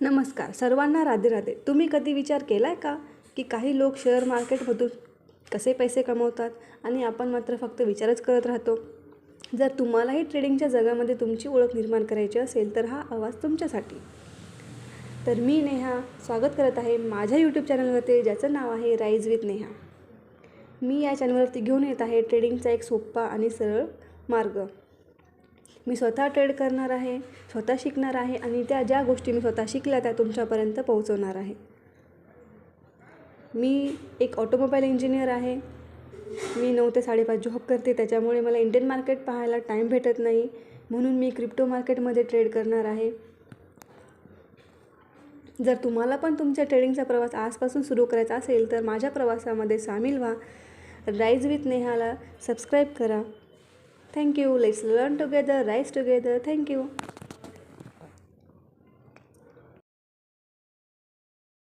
नमस्कार सर्वांना, राधे राधे. तुम्ही कधी विचार केला आहे का की काही लोक शेअर मार्केटमधून कसे पैसे कमवतात आणि आपण मात्र फक्त विचारच करत राहतो. जर तुम्हालाही ट्रेडिंगच्या जगामध्ये तुमची ओळख निर्माण करायची असेल तर हा आवाज तुमच्यासाठी. तर मी नेहा स्वागत करत आहे माझ्या यूट्यूब चॅनलवरती, ज्याचं नाव आहे राईज विथ नेहा. मी या चॅनलवरती घेऊन येत आहे ट्रेडिंगचा एक सोपा आणि सरळ मार्ग. मी स्वतः ट्रेड करणार आहे, स्वतः शिकणार आहे आणि ज्या गोष्टी मी स्वतः शिकल्या त्या तुमच्यापर्यंत पोहोचवणार आहे. मी एक ऑटोमोबाईल इंजिनियर आहे. मी 9 ते 5:30 जॉब करते, त्याच्यामुळे मला इंडियन मार्केट पाहायला टाईम भेटत नाही. म्हणून मी क्रिप्टो मार्केटमध्ये ट्रेड करणार आहे. जर तुम्हाला पण तुमच्या ट्रेडिंगचा प्रवास आजपासून सुरू करायचा असेल तर माझ्या प्रवासामध्ये सामील व्हा. राईज विथ नेहाला सबस्क्राईब करा. Thank you. Let's learn together, rise together. Thank you.